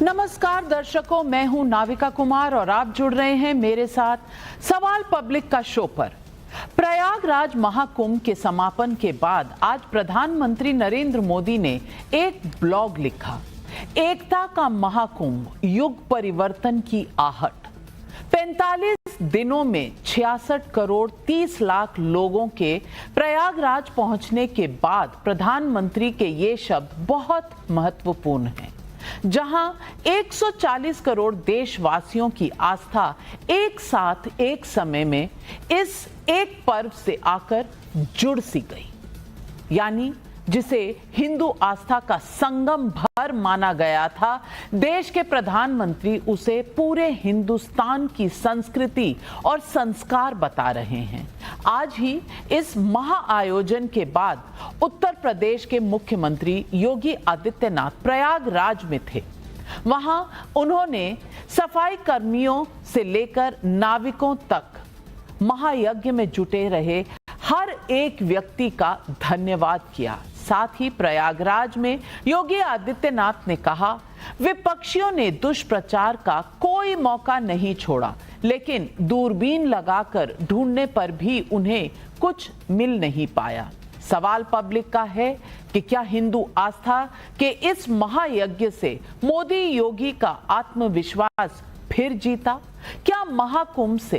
नमस्कार दर्शकों, मैं हूं नाविका कुमार और आप जुड़ रहे हैं मेरे साथ सवाल पब्लिक का शो पर। प्रयागराज महाकुंभ के समापन के बाद आज प्रधानमंत्री नरेंद्र मोदी ने एक ब्लॉग लिखा, एकता का महाकुंभ, युग परिवर्तन की आहट। 45 दिनों में 66 करोड़ 30 लाख लोगों के प्रयागराज पहुंचने के बाद प्रधानमंत्री के ये शब्द बहुत महत्वपूर्ण हैं। जहां 140 करोड़ देशवासियों की आस्था एक साथ एक समय में इस एक पर्व से आकर जुड़ सी गई, यानी जिसे हिंदू आस्था का संगम भर माना गया था, देश के प्रधानमंत्री उसे पूरे हिंदुस्तान की संस्कृति और संस्कार बता रहे हैं। आज ही इस महाआयोजन के बाद उत्तर प्रदेश के मुख्यमंत्री योगी आदित्यनाथ प्रयागराज में थे। वहां उन्होंने सफाई कर्मियों से लेकर नाविकों तक महायज्ञ में जुटे रहे हर एक व्यक्ति का धन्यवाद किया। साथ ही प्रयागराज में योगी आदित्यनाथ ने कहा, विपक्षियों ने दुष्प्रचार का कोई मौका नहीं छोड़ा, लेकिन दूरबीन लगाकर ढूंढने पर भी उन्हें कुछ मिल नहीं पाया। सवाल पब्लिक का है कि क्या हिंदू आस्था के इस महायज्ञ से मोदी योगी का आत्मविश्वास फिर जीता? क्या महाकुंभ से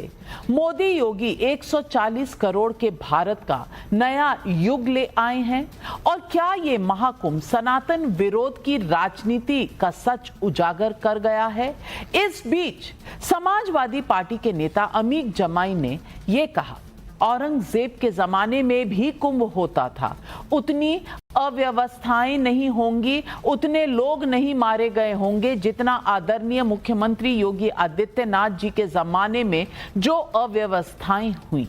मोदी योगी 140 करोड़ के भारत का नया युग ले आए हैं? और क्या ये महाकुंभ सनातन विरोध की राजनीति का सच उजागर कर गया है? इस बीच समाजवादी पार्टी के नेता अमीर जमाई ने ये कहा, औरंगजेब के जमाने में भी कुंभ होता था, उतनी अव्यवस्थाएं नहीं होंगी, उतने लोग नहीं मारे गए होंगे जितना आदरणीय मुख्यमंत्री योगी आदित्यनाथ जी के जमाने में जो अव्यवस्थाएं हुई।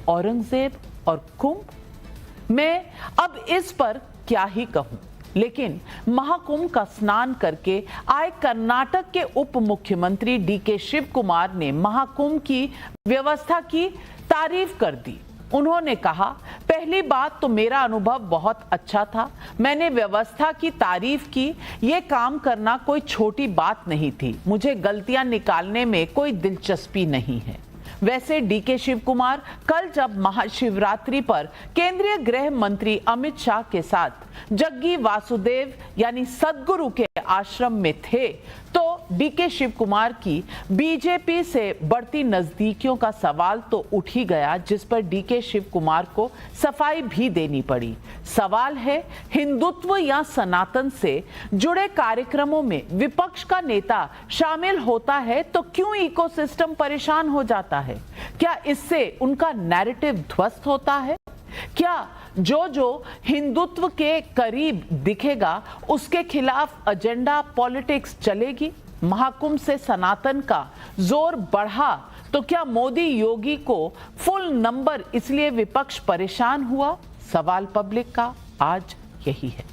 औरंगजेब और कुंभ, मैं अब इस पर क्या ही कहूं, लेकिन महाकुंभ का स्नान करके आए कर्नाटक के उप मुख्यमंत्री डीके शिव कुमार ने महाकुंभ की व्यवस्था की तारीफ कर दी। उन्होंने कहा, पहली बात तो मेरा अनुभव बहुत अच्छा था, मैंने व्यवस्था की तारीफ की। ये काम करना कोई छोटी बात नहीं थी, मुझे गलतियां निकालने में कोई दिलचस्पी नहीं है। वैसे डीके शिव कुमार कल जब महाशिवरात्रि पर केंद्रीय गृह मंत्री अमित शाह के साथ जग्गी वासुदेव यानी सदगुरु के आश्रम में थे, तो डीके शिव कुमार की बीजेपी से बढ़ती नजदीकियों का सवाल तो उठ ही गया, जिस पर डीके शिव कुमार को सफाई भी देनी पड़ी। सवाल है, हिंदुत्व या सनातन से जुड़े कार्यक्रमों में विपक्ष का नेता शामिल होता है तो क्यों इकोसिस्टम परेशान हो जाता है? क्या इससे उनका नैरेटिव ध्वस्त होता है? क्या जो हिंदुत्व के करीब दिखेगा उसके खिलाफ एजेंडा पॉलिटिक्स चलेगी? महाकुंभ से सनातन का जोर बढ़ा तो क्या मोदी योगी को फुल नंबर इसलिए विपक्ष परेशान हुआ? सवाल पब्लिक का आज यही है।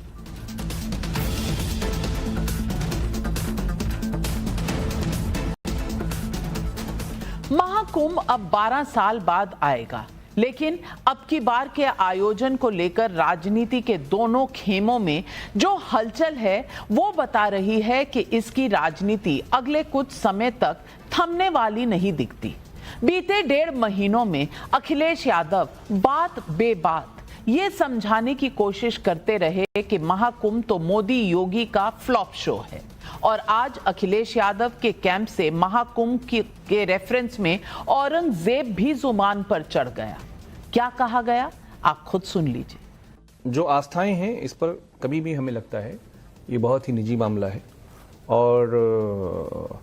महाकुंभ अब 12 साल बाद आएगा, लेकिन अब की बार के आयोजन को लेकर राजनीति के दोनों खेमों में जो हलचल है वो बता रही है कि इसकी राजनीति अगले कुछ समय तक थमने वाली नहीं दिखती। बीते 1.5 महीनों में अखिलेश यादव बात बेबात ये समझाने की कोशिश करते रहे कि महाकुंभ तो मोदी योगी का फ्लॉप शो है, और आज अखिलेश यादव के कैंप से महाकुंभ के रेफरेंस में औरंगजेब भी जुबान पर चढ़ गया। क्या कहा गया, आप खुद सुन लीजिए। जो आस्थाएं हैं इस पर कभी भी हमें लगता है ये बहुत ही निजी मामला है, और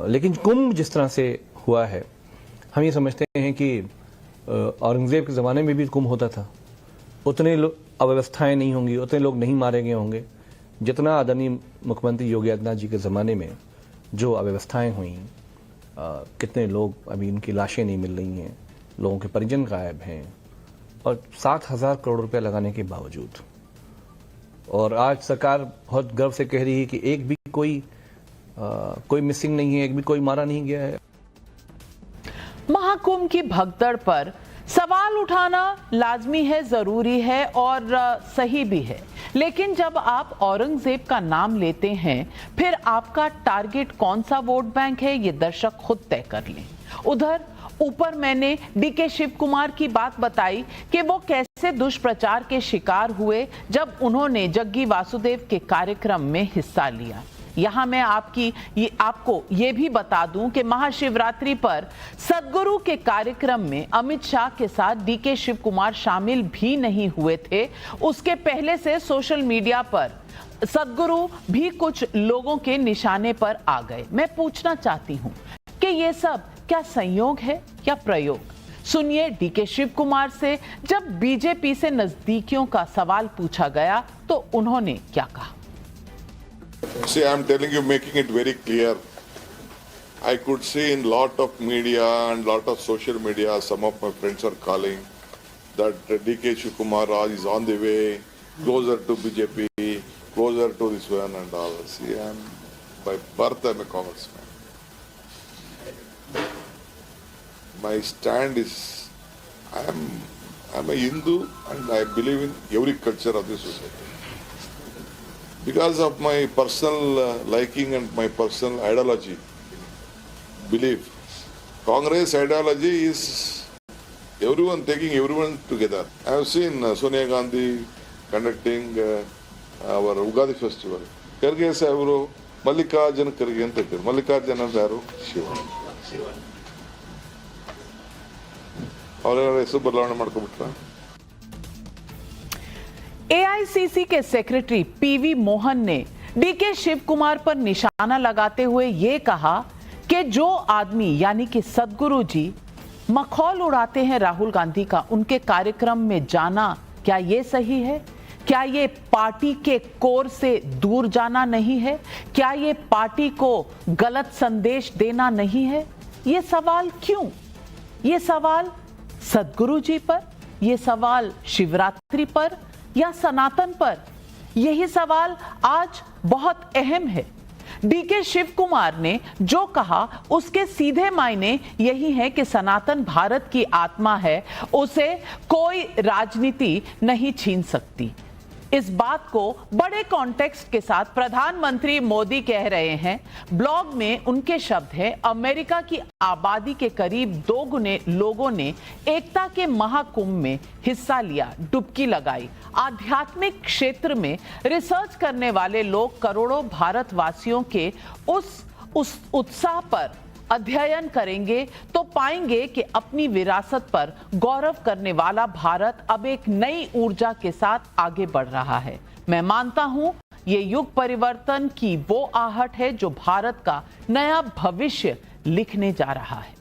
लेकिन कुंभ जिस तरह से हुआ है, हम ये समझते हैं कि औरंगजेब के ज़माने में भी कुंभ होता था, उतने अव्यवस्थाएं नहीं होंगी, उतने लोग नहीं मारे गए होंगे जितना आदरणीय मुख्यमंत्री योगी आदित्यनाथ जी के ज़माने में जो अव्यवस्थाएं हुई। कितने लोग अभी उनकी लाशें नहीं मिल रही हैं, लोगों के परिजन गायब हैं, और 60,000 करोड़ रुपया लगाने के बावजूद। और आज सरकार बहुत गर्व से कह रही है कि एक भी कोई मिसिंग नहीं है, एक भी कोई मारा नहीं गया है। महाकुंभ की भगदड़ पर सवाल उठाना लाजमी है, जरूरी है और सही भी है, लेकिन जब आप औरंगजेब का नाम लेते हैं, फिर आपका टारगेट कौन सा वोट बैंक है, ये दर्शक खुद तय कर लें। उधर ऊपर मैंने डीके शिव कुमार की बात बताई कि वो कैसे दुष्प्रचार के शिकार हुए जब उन्होंने जग्गी वासुदेव के कार्यक्रम में हिस्सा लिया। यहां मैं आपको ये भी बता दूं कि महाशिवरात्रि पर सदगुरु के कार्यक्रम में अमित शाह के साथ डीके शिव कुमार शामिल भी नहीं हुए थे। उसके पहले से सोशल मीडिया पर सदगुरु भी कुछ लोगों के निशाने पर आ गए। मैं पूछना चाहती हूं कि ये सब क्या संयोग है या प्रयोग? सुनिए डीके शिव कुमार से जब बीजेपी से नजदीकियों का सवाल पूछा गया तो उन्होंने क्या कहा। See, I'm telling you, making it very clear. I could see in lot of media and lot of social media, some of my friends are calling that DK Shiv Raj is on the way, closer to BJP, closer to this one and all. See, by birth I'm a congressman. My stand is, I'm a Hindu and I believe in every culture of the society. Because of my personal liking and my personal ideology, belief, Congress ideology is everyone taking everyone together. I have seen Sonia Gandhi conducting our Ugadi festival. Karge Sahabru, Mallikarjuna Karge anta ಹೇಳ್ತಾರೆ. Mallikarjuna ಯಾರು? ಶಿವ. ಅವರ ಹೆಸರು ಬದಲಾವಣೆ ಮಾಡ್ಕೊಂಡ್ಬಿಟ್ರ? AICC के secretary PV Mohan ने DK Shiv Kumar पर निशाना लगाते हुए यह कहा कि जो आदमी यानी कि सदगुरु जी मखौल उड़ाते हैं राहुल गांधी का, उनके कार्यक्रम में जाना क्या ये सही है? क्या ये पार्टी के कोर से दूर जाना नहीं है? क्या ये पार्टी को गलत संदेश देना नहीं है? ये सवाल क्यों? ये सवाल सदगुरु जी पर, ये सवाल शिवरात्रि पर या सनातन पर? यही सवाल आज बहुत अहम है। डीके शिव कुमार ने जो कहा उसके सीधे मायने यही है कि सनातन भारत की आत्मा है, उसे कोई राजनीति नहीं छीन सकती। इस बात को बड़े कॉन्टेक्स्ट के साथ प्रधानमंत्री मोदी कह रहे हैं। ब्लॉग में उनके शब्द हैं, अमेरिका की आबादी के करीब 2 गुने लोगों ने एकता के महाकुंभ में हिस्सा लिया, डुबकी लगाई। आध्यात्मिक क्षेत्र में रिसर्च करने वाले लोग करोड़ों भारतवासियों के उस उत्साह पर अध्ययन करेंगे तो पाएंगे कि अपनी विरासत पर गौरव करने वाला भारत अब एक नई ऊर्जा के साथ आगे बढ़ रहा है। मैं मानता हूं ये युग परिवर्तन की वो आहट है जो भारत का नया भविष्य लिखने जा रहा है।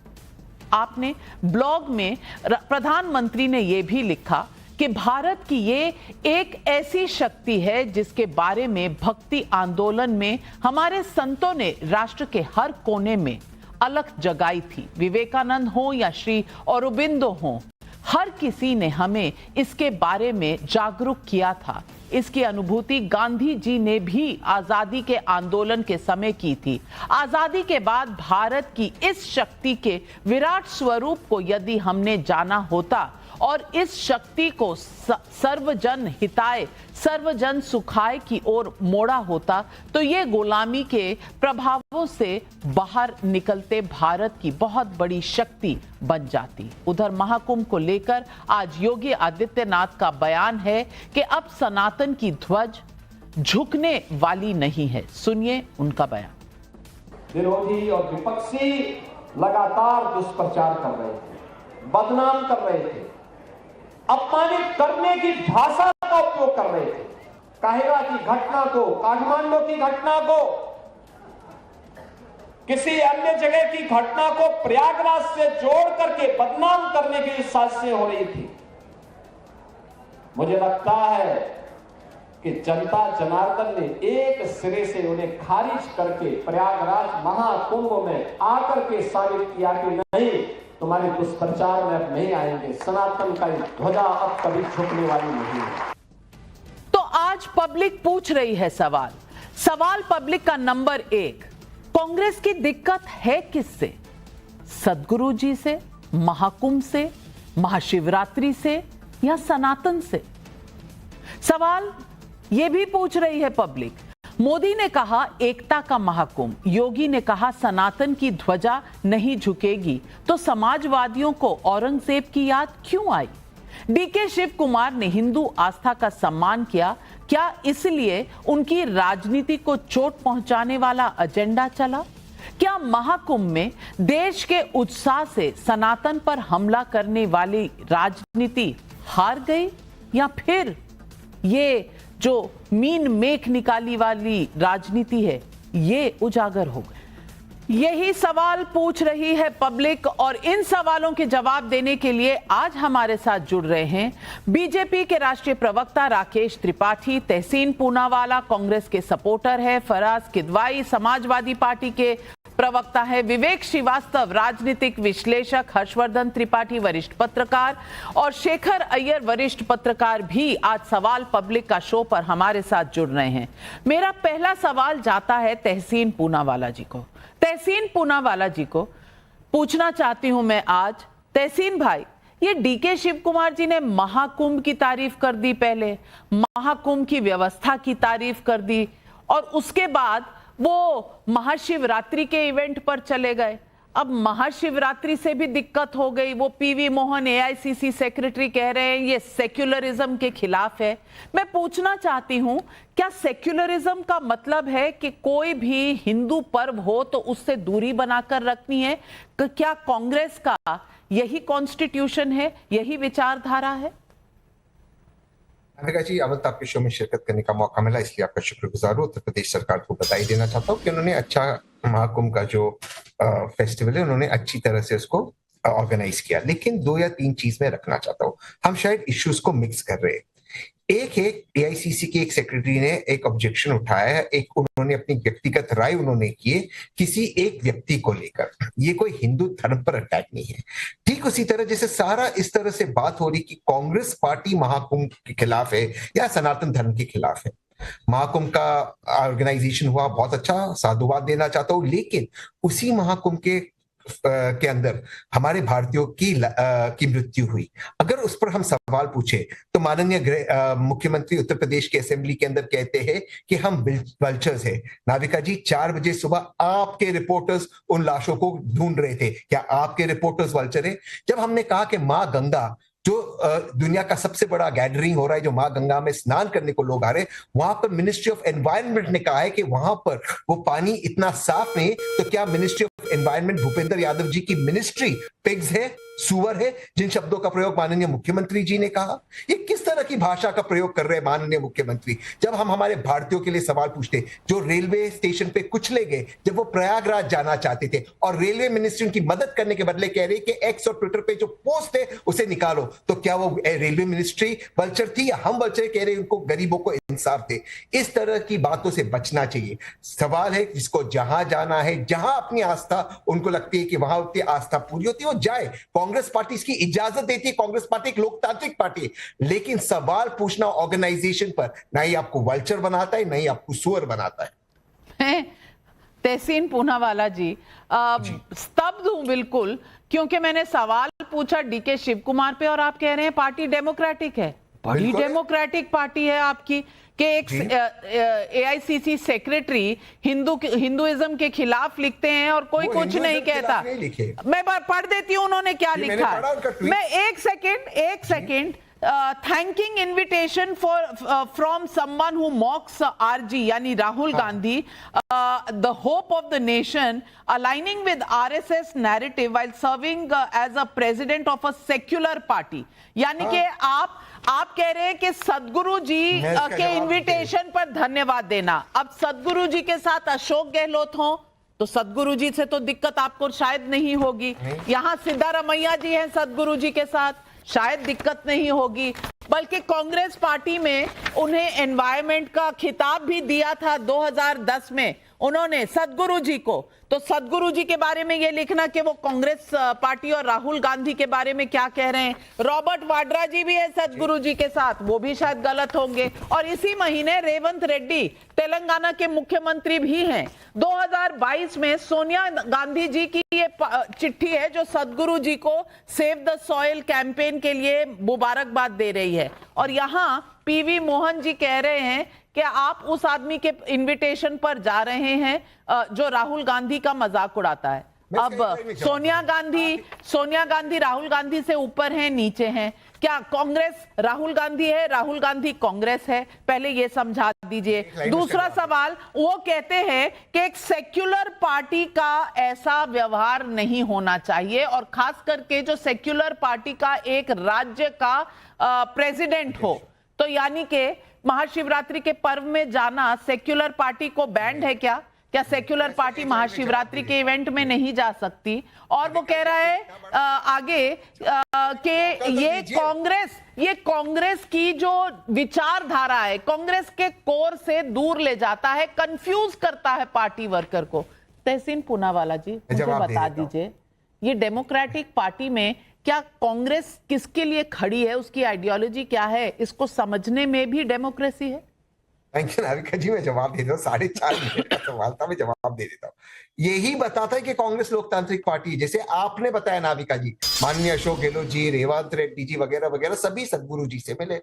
आपने ब्लॉग में प्रधानमंत्री ने यह भी लिखा कि भारत की ये एक ऐसी शक्ति है जिसके बारे में भक्ति आंदोलन में हमारे संतों ने राष्ट्र के हर कोने में अलख जगाई थी। विवेकानंद हो या श्री औरोबिंदो हो, हर किसी ने हमें इसके बारे में जागरूक किया था। इसकी अनुभूति गांधी जी ने भी आजादी के आंदोलन के समय की थी। आजादी के बाद भारत की इस शक्ति के विराट स्वरूप को यदि हमने जाना होता और इस शक्ति को सर्वजन हिताय सर्वजन सुखाय की ओर मोड़ा होता तो ये गुलामी के प्रभावों से बाहर निकलते भारत की बहुत बड़ी शक्ति बन जाती। उधर महाकुंभ को लेकर आज योगी आदित्यनाथ का बयान है कि अब सनातन की ध्वज झुकने वाली नहीं है। सुनिए उनका बयान। विरोधी और विपक्षी लगातार दुष्प्रचार कर रहे थे, बदनाम कर रहे थे, अपमानित करने की भाषा का उपयोग कर रहे थे। काहिरा की घटना को, काठमांडू की घटना को, किसी अन्य जगह की घटना को प्रयागराज से जोड़ करके बदनाम करने की साजिशें हो रही थी। मुझे लगता है कि जनता जनार्दन ने एक सिरे से उन्हें खारिज करके प्रयागराज महाकुंभ में आकर के साबित किया कि नहीं, तुम्हारे दुष्प्रचार में अब नहीं आएंगे, सनातन का ध्वजा अब कभी झुकने वाली नहीं है। तो आज पब्लिक पूछ रही है सवाल पब्लिक का नंबर 1, कांग्रेस की दिक्कत है किससे? सदगुरु जी से, महाकुंभ से, महाशिवरात्रि से या सनातन से? सवाल ये भी पूछ रही है पब्लिक। मोदी ने कहा एकता का महाकुंभ, योगी ने कहा सनातन की ध्वजा नहीं झुकेगी, तो समाजवादियों को औरंगजेब की याद क्यों आई? डीके शिव कुमार ने हिंदू आस्था का सम्मान किया, क्या इसलिए उनकी राजनीति को चोट पहुंचाने वाला एजेंडा चला? क्या महाकुंभ में देश के उत्साह से सनातन पर हमला करने वाली राजनीति हार गई, या फिर ये जो मीन मेख निकाली वाली राजनीति है ये उजागर हो गई? यही सवाल पूछ रही है पब्लिक, और इन सवालों के जवाब देने के लिए आज हमारे साथ जुड़ रहे हैं बीजेपी के राष्ट्रीय प्रवक्ता राकेश त्रिपाठी, तहसीन पूनावाला कांग्रेस के सपोर्टर है, फराज किदवाई समाजवादी पार्टी के प्रवक्ता है, विवेक श्रीवास्तव राजनीतिक विश्लेषक, हर्षवर्धन त्रिपाठी वरिष्ठ पत्रकार और शेखर अय्यर वरिष्ठ पत्रकार भी आज सवाल पब्लिक का शो पर हमारे साथ जुड़ रहे हैं। मेरा पहला सवाल जाता है तहसीन पूनावाला जी को। तहसीन पूनावाला जी को पूछना चाहती हूं मैं आज, तहसीन भाई, ये डीके शिव कुमार जी ने महाकुंभ की तारीफ कर दी, पहले महाकुंभ की व्यवस्था की तारीफ कर दी, और उसके बाद वो महाशिवरात्रि के इवेंट पर चले गए। अब महाशिवरात्रि से भी दिक्कत हो गई। वो पीवी मोहन एआईसीसी सेक्रेटरी कह रहे हैं ये सेक्युलरिज्म के खिलाफ है। मैं पूछना चाहती हूं, क्या सेक्युलरिज्म का मतलब है कि कोई भी हिंदू पर्व हो तो उससे दूरी बनाकर रखनी है? क्या कांग्रेस का यही कॉन्स्टिट्यूशन है, यही विचारधारा है? नाविका जी, अवल आपके शो में शिरकत करने का मौका मिला, इसलिए आपका शुक्रगुजार हूँ। उत्तर प्रदेश सरकार को बधाई देना चाहता हूँ कि उन्होंने अच्छा महाकुंभ का जो फेस्टिवल है उन्होंने अच्छी तरह से उसको ऑर्गेनाइज किया। लेकिन 2 या 3 चीज में रखना चाहता हूँ, हम शायद इश्यूज को मिक्स कर रहे हैं। एक है एआईसीसी के एक सेक्रेटरी ने एक ऑब्जेक्शन उठाया है, एक उन्होंने अपनी व्यक्तिगत राय उन्होंने की है किसी एक व्यक्ति को लेकर, ये कोई हिंदू धर्म पर अटैक नहीं है। ठीक उसी तरह जैसे सारा इस तरह से बात हो रही कि कांग्रेस पार्टी महाकुंभ के खिलाफ है या सनातन धर्म के खिलाफ है। महाकुंभ का ऑर्गेनाइजेशन हुआ, बहुत अच्छा, साधुवाद देना चाहता हूँ, लेकिन उसी महाकुंभ के अंदर हमारे भारतीयों की मृत्यु हुई। अगर उस पर हम सवाल पूछे तो माननीय मुख्यमंत्री उत्तर प्रदेश के असेंबली के अंदर कहते हैं कि हम वल्चर्स हैं। नाविका जी, 4 बजे सुबह आपके रिपोर्टर्स उन लाशों को ढूंढ रहे थे, क्या आपके रिपोर्टर्स वल्चर हैं? जब हमने कहा कि मां गंगा जो दुनिया का सबसे बड़ा गैदरिंग हो रहा है, जो मां गंगा में स्नान करने को लोग आ रहे हैं, वहां पर मिनिस्ट्री ऑफ एनवायरनमेंट ने कहा है कि वहां पर वो पानी इतना साफ नहीं, तो क्या ministry of environment Bhupendra Yadav ji की मिनिस्ट्री पिग्स है, सुअर है, जिन शब्दों का प्रयोग माननीय मुख्यमंत्री जी ने कहा? ये किस तरह की भाषा का प्रयोग कर रहे हैं माननीय मुख्यमंत्री? जब हम हमारे भारतीयों के लिए सवाल पूछते, जो रेलवे स्टेशन पे कुचले गए जब वो प्रयागराज जाना चाहते थे और रेलवे मिनिस्ट्री उनकी मदद करने के बदले कह रही कि एक्स और ट्विटर पे जो पोस्ट है उसे निकालो, तो क्या वो रेलवे मिनिस्ट्री वल्चर थी या हम वल्चर कह रहे उनको, गरीबों को इंसाफ दे? इस तरह की बातों से बचना चाहिए। सवाल है जिसको जहां जाना है, जहां अपनी आस्था उनको लगती है कि वहां उनकी आस्था पूरी होती है वो जाए। कांग्रेस पार्टी इसकी इजाजत देती है, कांग्रेस पार्टी एक लोकतांत्रिक पार्टी है, लेकिन सवाल पूछना ऑर्गेनाइजेशन पर ना ही आपको वल्चर बनाता है, ना ही आपको सुअर बनाता है। तहसीन पूनावाला जी, स्तब्ध हूं बिल्कुल, क्योंकि मैंने सवाल पूछा डीके शिव कुमार पे और आप कह रहे हैं पार्टी डेमोक्रेटिक है। बड़ी डेमोक्रेटिक पार्टी है आपकी कि एक एआईसीसी सेक्रेटरी हिंदुइज्म के खिलाफ लिखते हैं और कोई कुछ नहीं कहता। मैं पढ़ देती हूँ उन्होंने क्या लिखा। मैं एक second thanking invitation from someone who mocks RG यानी Rahul Gandhi, the hope of the nation, aligning with RSS narrative while serving as a president of a secular party। यानी कि आप कह रहे हैं कि सदगुरु जी के इनविटेशन पर धन्यवाद देना। अब सदगुरु जी के साथ अशोक गहलोत हो तो सदगुरु जी से तो दिक्कत आपको शायद नहीं होगी। यहाँ सिद्धारमैया जी हैं सदगुरु जी के साथ, शायद दिक्कत नहीं होगी। बल्कि कांग्रेस पार्टी में उन्हें एनवायरनमेंट का खिताब भी दिया था 2010 में उन्होंने सदगुरु जी को। तो सदगुरु जी के बारे में ये लिखना कि वो कांग्रेस पार्टी और राहुल गांधी के बारे में क्या कह रहे हैं। रॉबर्ट वाड्रा जी भी है सदगुरु जी के साथ, वो भी शायद गलत होंगे। और इसी महीने रेवंत रेड्डी तेलंगाना के मुख्यमंत्री भी हैं। 2022 में सोनिया गांधी जी की ये चिट्ठी है जो सदगुरु जी को सेव द सॉइल कैंपेन के लिए मुबारकबाद दे रही है। और यहाँ पीवी मोहन जी कह रहे हैं कि आप उस आदमी के इनविटेशन पर जा रहे हैं जो राहुल गांधी का मजाक उड़ाता है। अब सोनिया गांधी राहुल गांधी से ऊपर हैं, नीचे हैं? क्या कांग्रेस राहुल गांधी है, राहुल गांधी कांग्रेस है? पहले ये समझा दीजिए। दूसरा सवाल, वो कहते हैं कि एक सेक्युलर पार्टी का ऐसा व्यवहार नहीं होना चाहिए, और खास करके जो सेक्युलर पार्टी का एक राज्य का प्रेसिडेंट हो। तो यानी कि महाशिवरात्रि के पर्व में जाना सेक्युलर पार्टी को बैंड है क्या? क्या सेक्युलर पार्टी महाशिवरात्रि के इवेंट में नहीं जा सकती? और वो कह रहा है आगे कि ये कांग्रेस की जो विचारधारा है, कांग्रेस के कोर से दूर ले जाता है, कंफ्यूज करता है पार्टी वर्कर को। तहसीन पूनावाला जी, मुझे बता दीजिए, ये डेमोक्रेटिक पार्टी में क्या कांग्रेस किसके लिए खड़ी है, उसकी आइडियोलॉजी क्या है, इसको समझने में भी डेमोक्रेसी है? थैंक यू नाविका जी, मैं जवाब दे दूं। 4.5 मिनट का सवाल था, मैं जवाब दे देता हूँ। यही बताता है कि कांग्रेस लोकतांत्रिक पार्टी है। जैसे आपने बताया नाविका जी, माननीय अशोक गहलोत जी, रेवंत रेड्डी जी वगैरह वगैरह सभी सदगुरु जी से मिले।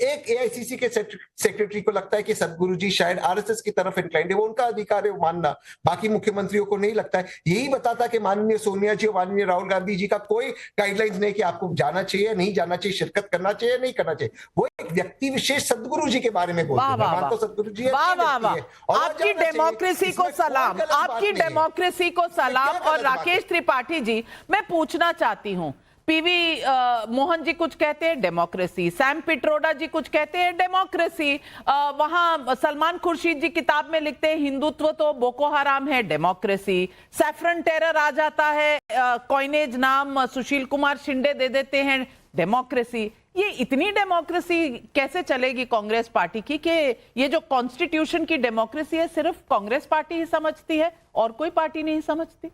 एक एआईसीसी के सेक्रेटरी को लगता है कि सदगुरु जी शायद आरएसएस की तरफ इंक्लाइंड है, वो उनका अधिकार है वो मानना, बाकी मुख्यमंत्रियों को नहीं लगता है। यही बताता है कि माननीय सोनिया जी और माननीय राहुल गांधी जी का कोई गाइडलाइंस नहीं कि आपको जाना चाहिए नहीं जाना चाहिए, शिरकत करना चाहिए नहीं करना चाहिए। वो एक व्यक्ति विशेष सदगुरु जी के बारे में बोलते हैं। मैं मानता सदगुरु जी आपकी डेमोक्रेसी को सलाम, आपकी डेमोक्रेसी को सलाम। और राकेश त्रिपाठी जी, मैं पूछना चाहती हूं, पीवी मोहन जी कुछ कहते हैं डेमोक्रेसी, सैम पिट्रोडा जी कुछ कहते हैं डेमोक्रेसी, वहां सलमान खुर्शीद जी किताब में लिखते हैं हिंदुत्व तो बोको हराम है, डेमोक्रेसी। सैफरन टेरर आ जाता है, कॉइनेज नाम सुशील कुमार शिंदे दे देते हैं, डेमोक्रेसी। ये इतनी डेमोक्रेसी कैसे चलेगी कांग्रेस पार्टी की कि ये जो कॉन्स्टिट्यूशन की डेमोक्रेसी है सिर्फ कांग्रेस पार्टी ही समझती है और कोई पार्टी नहीं समझती?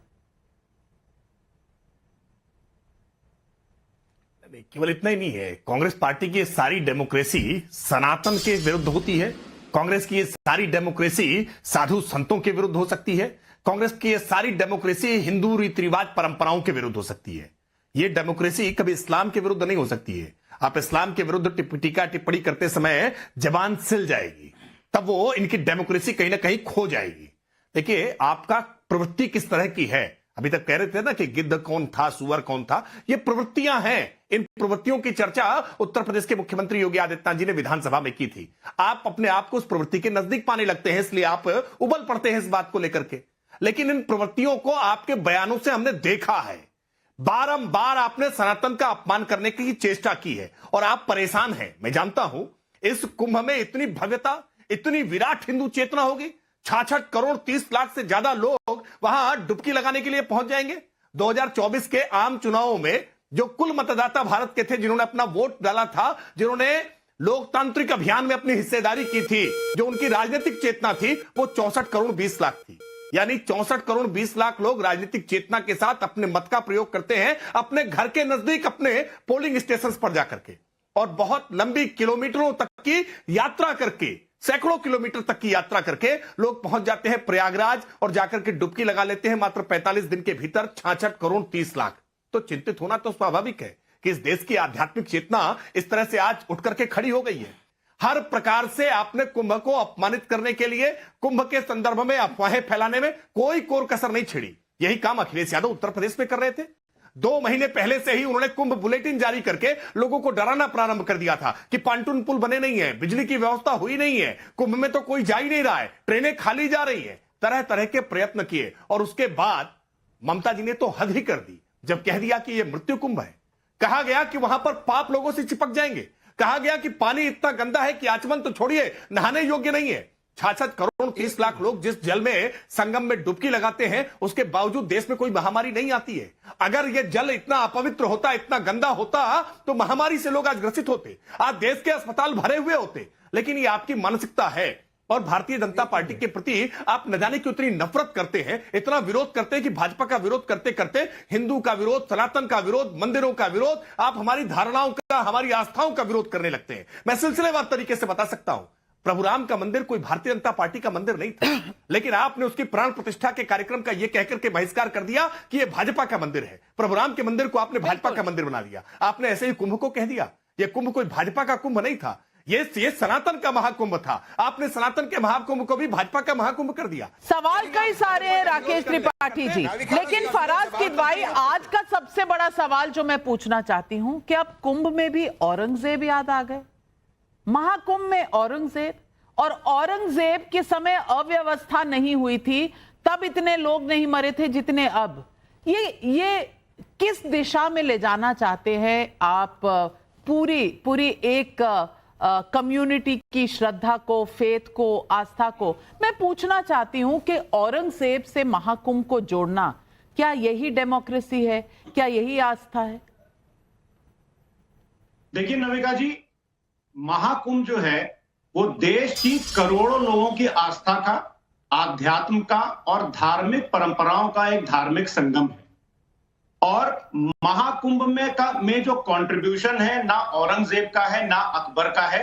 केवल इतना ही नहीं है, कांग्रेस पार्टी की सारी डेमोक्रेसी सनातन के विरुद्ध होती है। कांग्रेस की ये सारी डेमोक्रेसी साधु संतों के विरुद्ध हो सकती है। कांग्रेस की ये सारी डेमोक्रेसी हिंदू रीति रिवाज परंपराओं के विरुद्ध हो सकती है। ये डेमोक्रेसी कभी इस्लाम के विरुद्ध नहीं हो सकती है। आप इस्लाम के विरुद्ध टीका टिप्पणी करते समय जबान सिल जाएगी, तब वो इनकी डेमोक्रेसी कहीं ना कहीं खो जाएगी। देखिए, आपका प्रवृत्ति किस तरह की है। अभी तक कह रहे थे ना कि गिद्ध कौन था, सुअर कौन था, ये प्रवृत्तियां हैं। इन प्रवृत्तियों की चर्चा उत्तर प्रदेश के मुख्यमंत्री योगी आदित्यनाथ जी ने विधानसभा में की थी। आप अपने आप को उस प्रवृत्ति के नजदीक पाने लगते हैं, इसलिए आप उबल पड़ते हैं इस बात को लेकर के। लेकिन इन प्रवृत्तियों को आपके बयानों से हमने देखा है, बारंबार आपने सनातन का अपमान करने की चेष्टा की है और आप परेशान हैं। मैं जानता हूं इस कुंभ में इतनी भव्यता, इतनी विराट हिंदू चेतना होगी, 66 करोड़ 30 लाख से ज्यादा लोग वहां डुबकी लगाने के लिए पहुंच जाएंगे। 2024 के आम चुनावों में जो कुल मतदाता भारत के थे जिन्होंने अपना वोट डाला था, जिन्होंने लोकतांत्रिक अभियान में अपनी हिस्सेदारी की थी, जो उनकी राजनीतिक चेतना थी, वो 64 करोड़ 20 लाख थी। यानी 64 करोड़ 20 लाख लोग राजनीतिक चेतना के साथ अपने मत का प्रयोग करते हैं अपने घर के नजदीक, अपने पोलिंग स्टेशन पर जाकर के, और बहुत लंबी किलोमीटरों तक की यात्रा करके, सैकड़ों किलोमीटर तक की यात्रा करके लोग पहुंच जाते हैं प्रयागराज और जाकर के डुबकी लगा लेते हैं मात्र 45 दिन के भीतर 66 करोड़ 30 लाख। तो चिंतित होना तो स्वाभाविक है कि इस देश की आध्यात्मिक चेतना इस तरह से आज उठ करके खड़ी हो गई है। हर प्रकार से आपने कुंभ को अपमानित करने के लिए, कुंभ के संदर्भ में अफवाहें फैलाने में कोई कोर कसर नहीं छिड़ी। यही काम अखिलेश यादव उत्तर प्रदेश में कर रहे थे। 2 महीने पहले से ही उन्होंने कुंभ बुलेटिन जारी करके लोगों को डराना प्रारंभ कर दिया था कि पांटून पुल बने नहीं है, बिजली की व्यवस्था हुई नहीं है, कुंभ में तो कोई जा ही नहीं रहा है, ट्रेनें खाली जा रही है। तरह तरह के प्रयत्न किए और उसके बाद ममता जी ने तो हद ही कर दी जब कह दिया कि यह मृत्यु कुंभ है। कहा गया कि वहां पर पाप लोगों से चिपक जाएंगे। कहा गया कि पानी इतना गंदा है कि आचमन तो छोड़िए, नहाने योग्य नहीं है। 66 करोड़ 30 लाख लोग जिस जल में संगम में डुबकी लगाते हैं, उसके बावजूद देश में कोई महामारी नहीं आती है। अगर यह जल इतना अपवित्र होता, इतना गंदा होता, तो महामारी से लोग आज ग्रसित होते, आज देश के अस्पताल भरे हुए होते। लेकिन ये आपकी मानसिकता है और भारतीय जनता पार्टी के प्रति आप न जाने क्यों इतनी नफरत करते हैं, इतना विरोध करते हैं कि भाजपा का विरोध करते करते हिंदू का विरोध, सनातन का विरोध, मंदिरों का विरोध, आप हमारी धारणाओं का, हमारी आस्थाओं का विरोध करने लगते हैं। मैं सिलसिलेवार तरीके से बता सकता हूं, प्रभु राम का मंदिर कोई भारतीय जनता पार्टी का मंदिर नहीं था, लेकिन आपने उसकी प्राण प्रतिष्ठा के कार्यक्रम का यह कहकर के बहिष्कार कर दिया कि यह भाजपा का मंदिर है। प्रभु राम के मंदिर को आपने भाजपा का मंदिर बना दिया। आपने ऐसे ही कुंभ को कह दिया, यह कुंभ कोई भाजपा का कुंभ नहीं था, ये सनातन का महाकुंभ था। आपने सनातन के महाकुंभ को भी भाजपा का महाकुंभ कर दिया। सवाल कई सारे हैं राकेश त्रिपाठी जी, लेकिन फराज किदवाई, आज का सबसे बड़ा सवाल जो मैं पूछना चाहती हूं कि अब कुंभ में भी औरंगजेब याद आ गए। महाकुंभ में औरंगजेब, और औरंगजेब के समय अव्यवस्था नहीं हुई थी, तब इतने लोग नहीं मरे थे जितने अब। ये किस दिशा में ले जाना चाहते हैं आप पूरी एक कम्युनिटी की श्रद्धा को, फेथ को, आस्था को? मैं पूछना चाहती हूं कि औरंगजेब से महाकुंभ को जोड़ना, क्या यही डेमोक्रेसी है? क्या यही आस्था है? देखिए नविका जी, महाकुंभ जो है वो देश की करोड़ों लोगों की आस्था का, आध्यात्म का और धार्मिक परंपराओं का एक धार्मिक संगम है। और महाकुंभ में जो कंट्रीब्यूशन है, ना औरंगजेब का है ना अकबर का है।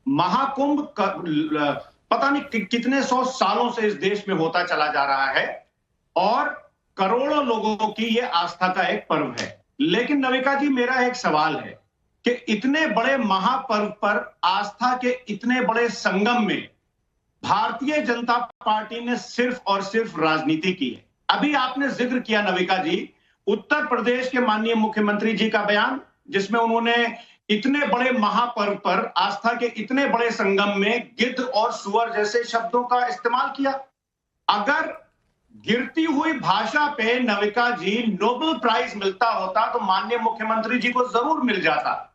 महाकुंभ पता नहीं कितने सौ सालों से इस देश में होता चला जा रहा है और करोड़ों लोगों की ये आस्था का एक पर्व है। लेकिन नविका जी, मेरा एक सवाल है कि इतने बड़े महापर्व पर, आस्था के इतने बड़े संगम में भारतीय जनता पार्टी ने सिर्फ और सिर्फ राजनीति की है। अभी आपने जिक्र किया नविका जी, उत्तर प्रदेश के माननीय मुख्यमंत्री जी का बयान, जिसमें उन्होंने इतने बड़े महापर्व पर, आस्था के इतने बड़े संगम में गिद्ध और सुअर जैसे शब्दों का इस्तेमाल किया। अगर गिरती हुई भाषा पे नविका जी नोबेल प्राइज मिलता होता तो माननीय मुख्यमंत्री जी को जरूर मिल जाता।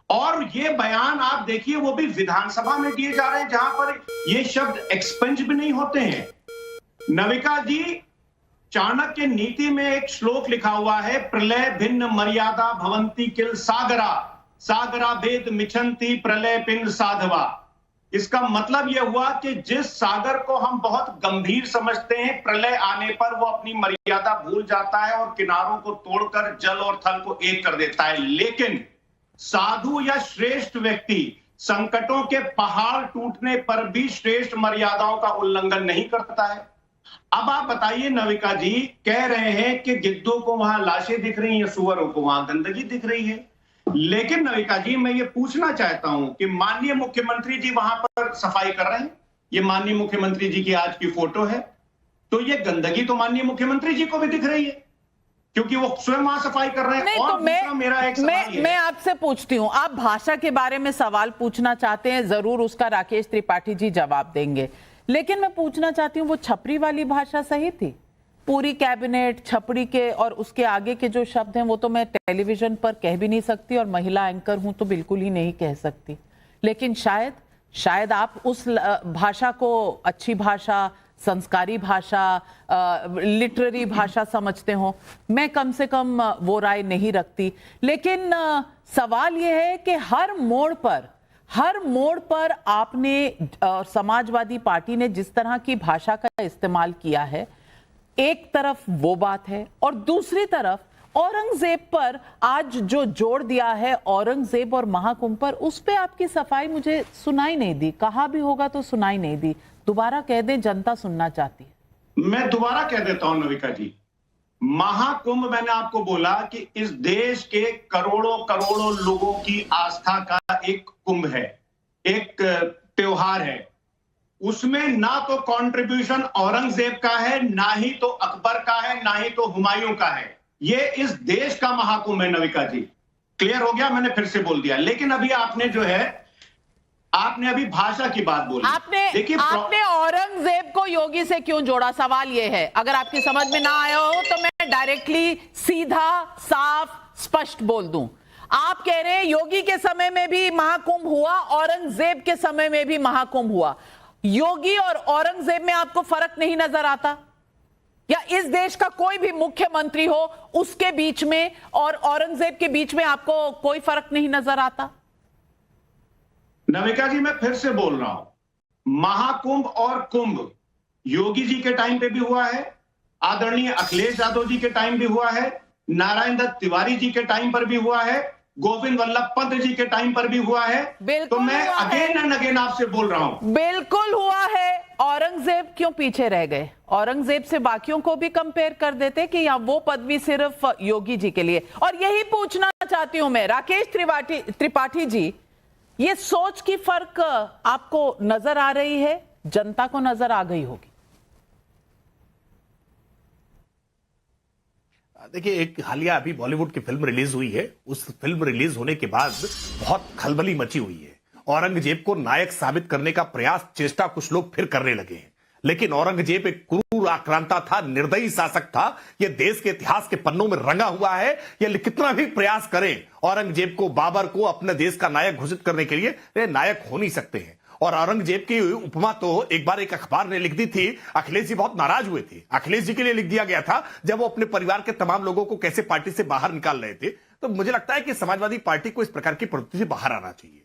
और ये बयान आप देखिए, वो भी विधानसभा में दिए जा रहे हैं जहां पर ये शब्द एक्सपेंज भी नहीं होते हैं। नविका जी, चाणक्य नीति में एक श्लोक लिखा हुआ है, प्रलय भिन्न मर्यादा भवंती किल सागरा, सागरा भेद मिछंती प्रलय पिंड साधवा। इसका मतलब यह हुआ कि जिस सागर को हम बहुत गंभीर समझते हैं, प्रलय आने पर वो अपनी मर्यादा भूल जाता है और किनारों को तोड़कर जल और थल को एक कर देता है। लेकिन साधु या श्रेष्ठ व्यक्ति संकटों के पहाड़ टूटने पर भी श्रेष्ठ मर्यादाओं का उल्लंघन नहीं करता है। अब आप बताइए नविका जी, कह रहे हैं कि गिद्धों को वहां लाशें दिख रही हैं, सुअरों को वहां गंदगी दिख रही है। लेकिन नविका जी, मैं ये पूछना चाहता हूं कि माननीय मुख्यमंत्री जी वहां पर सफाई कर रहे हैं, ये माननीय मुख्यमंत्री जी की आज की फोटो है, तो ये गंदगी तो माननीय मुख्यमंत्री जी को भी दिख रही है क्योंकि वो स्वयं वहां सफाई कर रहे हैं। और तो मेरा एक सवाल मैं आपसे पूछती हूं, आप भाषा के बारे में सवाल पूछना चाहते हैं, जरूर उसका राकेश त्रिपाठी जी जवाब देंगे, लेकिन मैं पूछना चाहती हूं वो छपरी वाली भाषा सही थी? पूरी कैबिनेट छपरी के और उसके आगे के जो शब्द हैं वो तो मैं टेलीविजन पर कह भी नहीं सकती और महिला एंकर हूं तो बिल्कुल ही नहीं कह सकती। लेकिन शायद आप उस भाषा को अच्छी भाषा, संस्कारी भाषा, लिटरेरी भाषा समझते हो। मैं कम से कम वो राय नहीं रखती। लेकिन सवाल ये है कि हर मोड़ पर आपने समाजवादी पार्टी ने जिस तरह की भाषा का इस्तेमाल किया है, एक तरफ वो बात है और दूसरी तरफ औरंगजेब पर आज जो जोड़ दिया है, औरंगजेब और महाकुंभ पर, उस पे आपकी सफाई मुझे सुनाई नहीं दी। कहा भी होगा तो सुनाई नहीं दी। दोबारा कह दें, जनता सुनना चाहती है। मैं दोबारा कह देता हूं नविका जी, महाकुंभ मैंने आपको बोला कि इस देश के करोड़ों करोड़ों लोगों की आस्था का एक कुंभ है, एक त्योहार है। उसमें ना तो कंट्रीब्यूशन औरंगजेब का है, ना ही तो अकबर का है, ना ही तो हुमायूं का है। ये इस देश का महाकुंभ है नविका जी। क्लियर हो गया? मैंने फिर से बोल दिया। लेकिन अभी आपने जो है, आपने अभी भाषा की बात बोली। आपने औरंगजेब को योगी से क्यों जोड़ा? सवाल यह है। अगर आपकी समझ में ना आया हो तो मैं डायरेक्टली, सीधा, साफ, स्पष्ट बोल दूं। आप कह रहे हैं योगी के समय में भी महाकुंभ हुआ, औरंगजेब के समय में भी महाकुंभ हुआ। योगी और औरंगजेब में आपको फर्क नहीं नजर आता? या इस देश का कोई भी मुख्यमंत्री हो, उसके बीच में और औरंगजेब के बीच में आपको कोई फर्क नहीं नजर आता? नविका जी, मैं फिर से बोल रहा हूं, महाकुंभ और कुंभ योगी जी के टाइम पे भी हुआ है, आदरणीय अखिलेश यादव जी के टाइम भी हुआ है, नारायण दत्त तिवारी जी के टाइम पर भी हुआ है, गोविंद वल्लभ पंत जी के टाइम पर भी हुआ है। तो मैं अगेन एंड अगेन आपसे बोल रहा हूं, बिल्कुल हुआ है। औरंगजेब क्यों पीछे रह गए? औरंगजेब से बाकियों को भी कंपेयर कर देते कि या वो पदवी सिर्फ योगी जी के लिए? और यही पूछना चाहती हूं मैं, राकेश त्रिपाठी जी, ये सोच की फर्क आपको नजर आ रही है, जनता को नजर आ गई होगी? देखिए, एक हालिया अभी बॉलीवुड की फिल्म रिलीज हुई है। उस फिल्म रिलीज होने के बाद बहुत खलबली मची हुई है। औरंगजेब को नायक साबित करने का प्रयास, चेष्टा कुछ लोग फिर करने लगे हैं। लेकिन औरंगजेब एक क्रूर आक्रांता था, निर्दयी शासक था। यह देश के इतिहास के पन्नों में रंगा हुआ है। यह कितना भी प्रयास करें, औरंगजेब को, बाबर को अपने देश का नायक घोषित करने के लिए वे नायक हो नहीं सकते हैं। और औरंगजेब की उपमा तो एक बार एक अखबार ने लिख दी थी। अखिलेश जी बहुत नाराज हुए थे। अखिलेश जी के लिए लिख दिया गया था जब वो अपने परिवार के तमाम लोगों को कैसे पार्टी से बाहर निकाल रहे थे। तो मुझे लगता है कि समाजवादी पार्टी को इस प्रकार की प्रवृत्ति से बाहर आना चाहिए।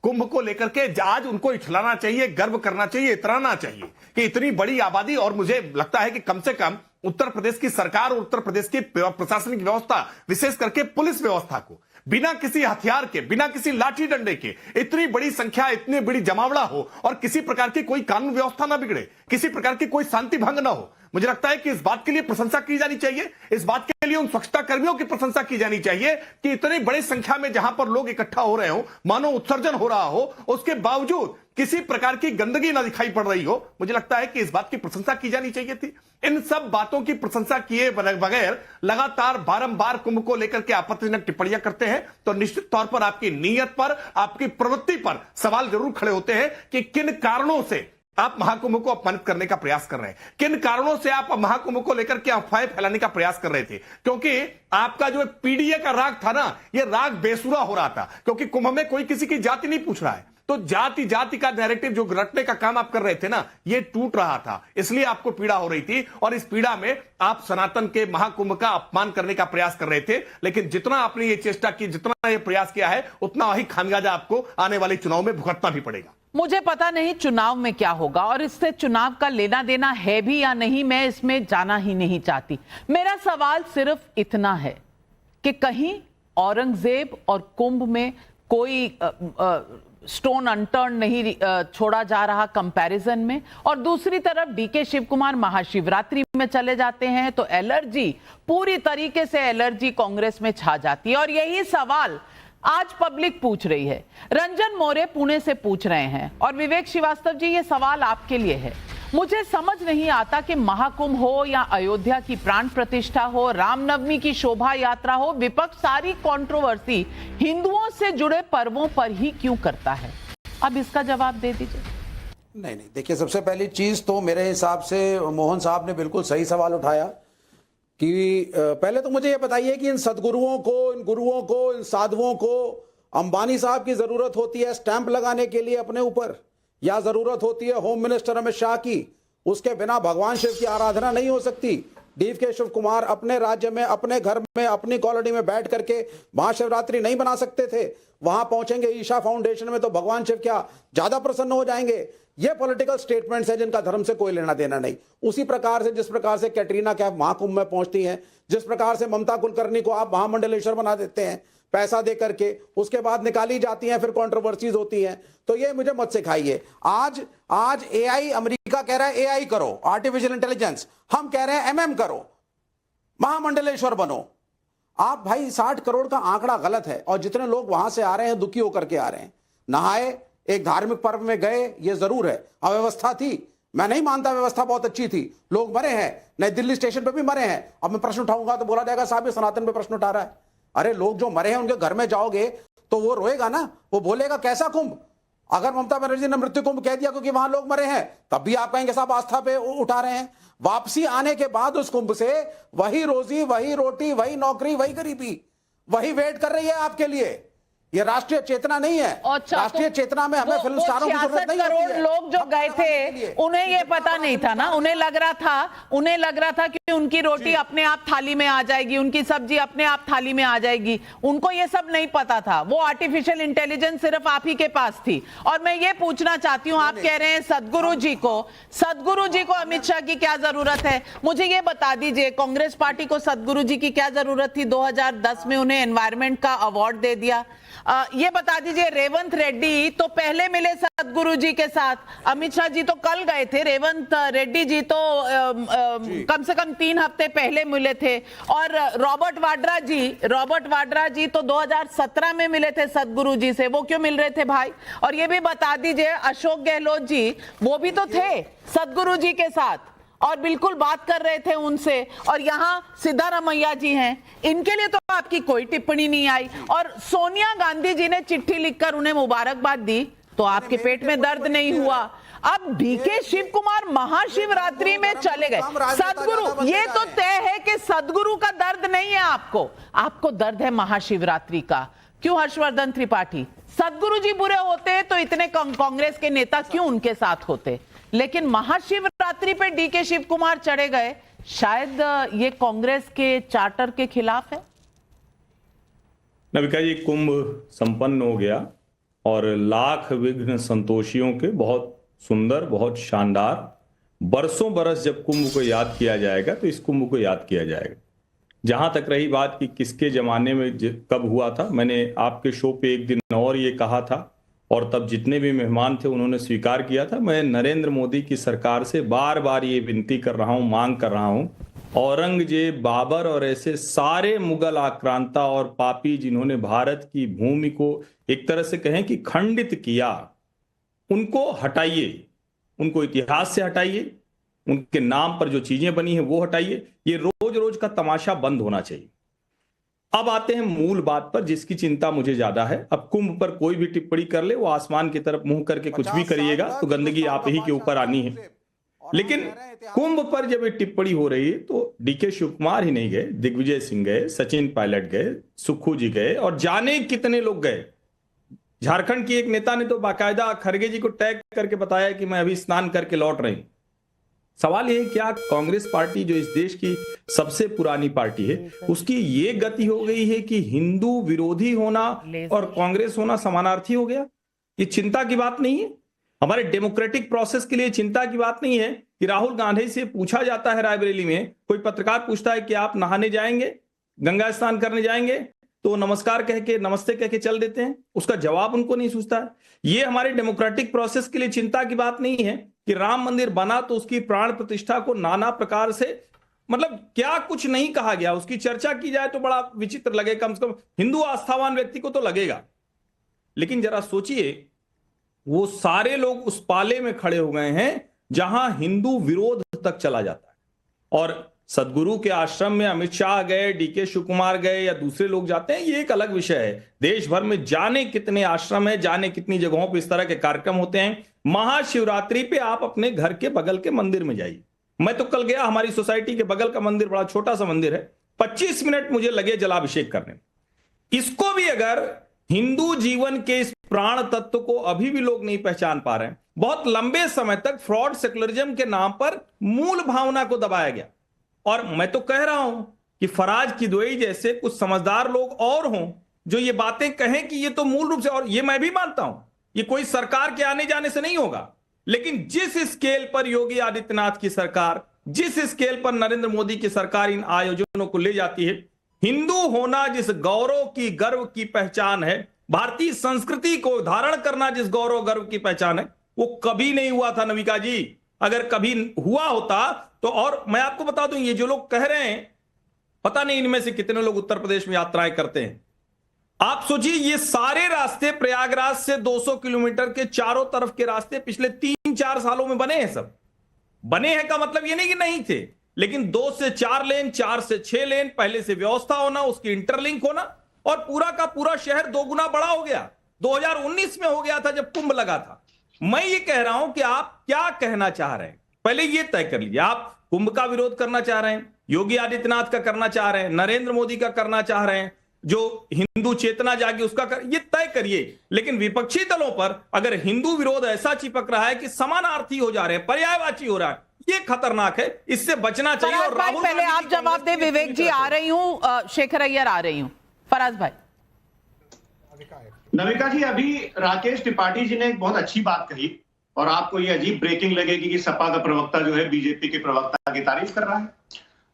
कुंभ को लेकर के आज उनको इठलाना चाहिए, गर्व करना चाहिए, इतराना चाहिए कि इतनी बड़ी आबादी। और मुझे लगता है कि कम से कम उत्तर प्रदेश की सरकार और उत्तर प्रदेश की प्रशासनिक व्यवस्था, विशेष करके पुलिस व्यवस्था को बिना किसी हथियार के, बिना किसी लाठी डंडे के इतनी बड़ी संख्या, इतनी बड़ी जमावड़ा हो और किसी प्रकार की कोई कानून व्यवस्था ना बिगड़े, किसी प्रकार की कोई शांति भंग ना हो, मुझे लगता है कि इस बात के लिए प्रशंसा की जानी चाहिए। इस बात के लिए उन स्वच्छता कर्मियों की प्रशंसा की जानी चाहिए कि इतनी बड़ी संख्या में जहां पर लोग इकट्ठा हो रहे हो, मानो उत्सर्जन हो रहा हो, उसके बावजूद किसी प्रकार की गंदगी ना दिखाई पड़ रही हो। मुझे लगता है कि इस बात की प्रशंसा की जानी चाहिए थी। इन सब बातों की प्रशंसा किए बगैर लगातार बारंबार कुंभ को लेकर के आपत्तिजनक टिप्पणियां करते हैं तो निश्चित तौर पर आपकी नीयत पर, आपकी प्रवृत्ति पर सवाल जरूर खड़े होते हैं कि किन कारणों से आप महाकुंभ को अपमानित करने का प्रयास कर रहे हैं, किन कारणों से आप महाकुंभ को लेकर के अफवाहें फैलाने का प्रयास कर रहे थे। क्योंकि आपका जो पीडीए का राग था ना, यह राग बेसुरा हो रहा था, क्योंकि कुंभ में कोई किसी की जाति नहीं पूछ रहा है। तो जाति जाति का नैरेटिव जो रटने का काम आप कर रहे थे ना, ये टूट रहा था, इसलिए आपको पीड़ा हो रही थी। और इस पीड़ा में आप सनातन के महाकुंभ का अपमान करने का प्रयास कर रहे थे। लेकिन जितना आपने ये चेष्टा की, जितना ये प्रयास किया है, उतना ही खामियाजा आपको आने वाले चुनाव में भुगतना भी पड़ेगा। मुझे पता नहीं चुनाव में क्या होगा और इससे चुनाव का लेना देना है भी या नहीं, मैं इसमें जाना ही नहीं चाहती। मेरा सवाल सिर्फ इतना है कि कहीं औरंगजेब और कुंभ में कोई स्टोन अनटर्न नहीं छोड़ा जा रहा कंपैरिजन में, और दूसरी तरफ डीके शिव कुमार महाशिवरात्रि में चले जाते हैं तो एलर्जी, पूरी तरीके से एलर्जी कांग्रेस में छा जाती है। और यही सवाल आज पब्लिक पूछ रही है। रंजन मौर्य पुणे से पूछ रहे हैं और विवेक श्रीवास्तव जी, ये सवाल आपके लिए है। मुझे समझ नहीं आता कि महाकुंभ हो या अयोध्या की प्राण प्रतिष्ठा हो, रामनवमी की शोभा यात्रा हो, विपक्ष सारी कंट्रोवर्सी हिंदुओं से जुड़े पर्वों पर ही क्यों करता है? अब इसका जवाब दे दीजिए। नहीं, देखिए, सबसे पहली चीज तो मेरे हिसाब से मोहन साहब ने बिल्कुल सही सवाल उठाया कि पहले तो मुझे ये बताइए कि इन सदगुरुओं को, इन गुरुओं को, इन साधुओं को अंबानी साहब की जरूरत होती है स्टैंप लगाने के लिए अपने ऊपर, या जरूरत होती है होम मिनिस्टर अमित शाह की? उसके बिना भगवान शिव की आराधना नहीं हो सकती। डीके शिव कुमार अपने राज्य में, अपने घर में, अपनी कॉलोनी में बैठ करके महाशिवरात्रि नहीं बना सकते थे? वहां पहुंचेंगे ईशा फाउंडेशन में तो भगवान शिव क्या ज्यादा प्रसन्न हो जाएंगे? ये पॉलिटिकल स्टेटमेंट्स है जिनका धर्म से कोई लेना देना नहीं। उसी प्रकार से जिस प्रकार से कैटरीना कैफ महाकुंभ में पहुंचती हैं, जिस प्रकार से ममता कुलकर्णी को आप महामंडलेश्वर बना देते हैं पैसा दे करके, उसके बाद निकाली जाती हैं, फिर कंट्रोवर्सीज होती हैं। तो ये मुझे मत सिखाइए। आज एआई, अमेरिका कह रहा है एआई करो, आर्टिफिशियल इंटेलिजेंस, हम कह रहे हैं एमएम करो, महामंडलेश्वर बनो। आप भाई 60 करोड़ का आंकड़ा गलत है, और जितने लोग वहां से आ रहे हैं दुखी होकर के आ रहे हैं। नहाए, एक धार्मिक पर्व में गए, ये जरूर है, अव्यवस्था थी, मैं नहीं मानता, व्यवस्था बहुत अच्छी थी, लोग मरे हैं, नई दिल्ली स्टेशन पे भी मरे हैं। अब मैं प्रश्न उठाऊंगा तो बोला जाएगा साहब ये सनातन पे प्रश्न उठा रहा है। अरे लोग जो मरे हैं उनके घर में जाओगे तो वो रोएगा ना, वो बोलेगा कैसा कुंभ? अगर ममता बनर्जी ने मृत्यु कुंभ कह दिया क्योंकि वहां लोग मरे हैं, तब भी आप कहेंगे साहब आस्था पे उठा रहे हैं। वापसी आने के बाद उस कुंभ से वही रोजी, वही रोटी, वही नौकरी, वही गरीबी, वही वेट कर रही है आपके लिए। ये राष्ट्रीय चेतना नहीं है। राष्ट्रीय चेतना में हमें फिल्म स्टारों की जरूरत नहीं होती है। लोग जो गए थे उन्हें ये पता नहीं था ना, उन्हें लग रहा था कि उनकी रोटी अपने आप थाली में आ जाएगी, उनकी सब्जी अपने आप थाली में आ जाएगी। उनको ये सब नहीं पता था। वो आर्टिफिशियल इंटेलिजेंस सिर्फ आप ही के पास थी। और मैं ये पूछना चाहती हूँ, आप कह रहे हैं सदगुरु जी को अमित शाह की क्या जरूरत है? मुझे ये बता दीजिए, कांग्रेस पार्टी को सदगुरु जी की क्या जरूरत थी? 2010 में उन्हें एनवायरमेंट का अवार्ड दे दिया। ये बता दीजिए, रेवंत रेड्डी तो पहले मिले सदगुरु जी के साथ, अमित शाह जी तो कल गए थे, रेवंत रेड्डी जी तो कम से कम 3 हफ्ते पहले मिले थे, और रॉबर्ट वाड्रा जी तो 2017 में मिले थे सदगुरु जी से, वो क्यों मिल रहे थे भाई? और ये भी बता दीजिए, अशोक गहलोत जी वो भी तो थे सदगुरु जी के साथ और बिल्कुल बात कर रहे थे उनसे, और यहाँ सिद्धारमैया जी हैं, इनके लिए तो आपकी कोई टिप्पणी नहीं आई। और सोनिया गांधी जी ने चिट्ठी लिखकर उन्हें मुबारकबाद दी, तो आपके पेट में दर्द नहीं हुआ। अब डीके शिव कुमार महाशिवरात्रि में चले गए। सदगुरु, ये तो तय है कि सदगुरु का दर्द नहीं है आपको दर्द है महाशिवरात्रि का। क्यों हर्षवर्धन त्रिपाठी? सदगुरु जी बुरे होते तो इतने कांग्रेस के नेता क्यों उनके साथ होते? लेकिन महाशिवरात्रि पे डीके शिव कुमार चढ़े गए, शायद ये कांग्रेस के चार्टर के खिलाफ है। नविका जी, कुंभ संपन्न हो गया और लाख विघ्न संतोषियों के बहुत सुंदर, बहुत शानदार, बरसों बरस जब कुंभ को याद किया जाएगा तो इस कुंभ को याद किया जाएगा। जहां तक रही बात कि किसके जमाने में कब हुआ था, मैंने आपके शो पे एक दिन और ये कहा था, और तब जितने भी मेहमान थे उन्होंने स्वीकार किया था। मैं नरेंद्र मोदी की सरकार से बार बार ये विनती कर रहा हूं, मांग कर रहा हूं, औरंगजेब, बाबर और ऐसे सारे मुगल आक्रांता और पापी जिन्होंने भारत की भूमि को एक तरह से कहें कि खंडित किया, उनको हटाइए, उनको इतिहास से हटाइए, उनके नाम पर जो चीजें बनी हैं वो हटाइए। ये रोज रोज का तमाशा बंद होना चाहिए। अब आते हैं मूल बात पर जिसकी चिंता मुझे ज्यादा है। अब कुंभ पर कोई भी टिप्पणी कर ले, वो आसमान की तरफ मुंह करके कुछ भी करिएगा तो गंदगी आप ही के ऊपर आनी है। लेकिन कुंभ पर जब ये टिप्पणी हो रही है तो डीके शिव कुमार ही नहीं गए, दिग्विजय सिंह गए, सचिन पायलट गए, सुक्खू जी गए और जाने कितने लोग गए। झारखंड की एक नेता ने तो बाकायदा खड़गे जी को टैग करके बताया कि मैं अभी स्नान करके लौट रही हूं। सवाल यह है, क्या कांग्रेस पार्टी जो इस देश की सबसे पुरानी पार्टी है, उसकी ये गति हो गई है कि हिंदू विरोधी होना और कांग्रेस होना समानार्थी हो गया? ये चिंता की बात नहीं है? हमारे डेमोक्रेटिक प्रोसेस के लिए चिंता की बात नहीं है कि राहुल गांधी से पूछा जाता है, रायबरेली में कोई पत्रकार पूछता है कि आप नहाने जाएंगे, गंगा स्नान करने जाएंगे, तो नमस्कार कह के, नमस्ते कह के चल देते हैं, उसका जवाब उनको नहीं सूझता है। ये हमारे डेमोक्रेटिक प्रोसेस के लिए चिंता की बात नहीं है कि राम मंदिर बना तो उसकी प्राण प्रतिष्ठा को नाना प्रकार से, मतलब क्या कुछ नहीं कहा गया, उसकी चर्चा की जाए तो बड़ा विचित्र लगे, कम से कम हिंदू आस्थावान व्यक्ति को तो लगेगा। लेकिन जरा सोचिए, वो सारे लोग उस पाले में खड़े हो गए हैं जहां हिंदू विरोध तक चला जाता है। और सदगुरु के आश्रम में अमित शाह गए, डीके शिव कुमार गए या दूसरे लोग जाते हैं, ये एक अलग विषय है। देश भर में जाने कितने आश्रम है, जाने कितनी जगहों पर इस तरह के कार्यक्रम होते हैं। महाशिवरात्रि पे आप अपने घर के बगल के मंदिर में जाइए। मैं तो कल गया, हमारी सोसाइटी के बगल का मंदिर बड़ा छोटा सा मंदिर है, 25 मिनट मुझे लगे जलाभिषेक करने। इसको भी अगर हिंदू जीवन के इस प्राण तत्व को अभी भी लोग नहीं पहचान पा रहे हैं, बहुत लंबे समय तक फ्रॉड सेकुलरिज्म के नाम पर मूल भावना को दबाया गया। और मैं तो कह रहा हूं कि फराज किदवई जैसे कुछ समझदार लोग और हों जो ये बातें कहें कि ये तो मूल रूप से, और ये मैं भी मानता हूं, ये कोई सरकार के आने जाने से नहीं होगा, लेकिन जिस स्केल पर योगी आदित्यनाथ की सरकार, जिस स्केल पर नरेंद्र मोदी की सरकार इन आयोजनों को ले जाती है, हिंदू होना जिस गौरव की, गर्व की पहचान है, भारतीय संस्कृति को धारण करना जिस गौरव गर्व की पहचान है, वो कभी नहीं हुआ था नविका जी। अगर कभी हुआ होता तो, और मैं आपको बता दूं, ये जो लोग कह रहे हैं, पता नहीं इनमें से कितने लोग उत्तर प्रदेश में यात्राएं करते हैं। आप सोचिए, ये सारे रास्ते प्रयागराज से 200 किलोमीटर के चारों तरफ के रास्ते पिछले 3-4 सालों में बने हैं। सब बने हैं का मतलब ये नहीं कि नहीं थे, लेकिन 2 से 4 लेन, 4 से 6 लेन, पहले से व्यवस्था होना, उसकी इंटरलिंक होना, और पूरा का पूरा शहर 2 गुना बड़ा हो गया। 2019 में हो गया था जब कुंभ लगा था। मैं ये कह रहा हूं कि आप क्या कहना चाह रहे हैं, पहले ये तय कर लीजिए। आप कुंभ का विरोध करना चाह रहे हैं, योगी आदित्यनाथ का करना चाह रहे हैं, नरेंद्र मोदी का करना चाह रहे हैं, जो हिंदू चेतना जागी उसका ये तय करिए। लेकिन विपक्षी दलों पर अगर हिंदू विरोध ऐसा चिपक रहा है कि समानार्थी हो जा रहे हैं, पर्यायवाची हो रहा है, ये खतरनाक है, इससे बचना चाहिए। और भाई पहले आप जवाब दे, विवेक जी आ रही हूं, शेखर अय्यर आ रही हूं, फराज भाई। नविका जी, अभी राकेश त्रिपाठी जी ने एक बहुत अच्छी बात कही और आपको ये अजीब ब्रेकिंग लगेगी कि सपा का प्रवक्ता जो है बीजेपी के प्रवक्ता की तारीफ कर रहा है।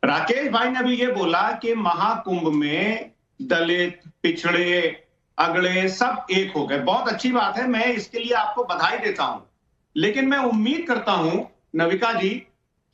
राकेश भाई ने अभी ये बोला कि महाकुंभ में दलित, पिछड़े, अगले सब एक हो गए। बहुत अच्छी बात है, मैं इसके लिए आपको बधाई देता हूं। लेकिन मैं उम्मीद करता हूं नविका जी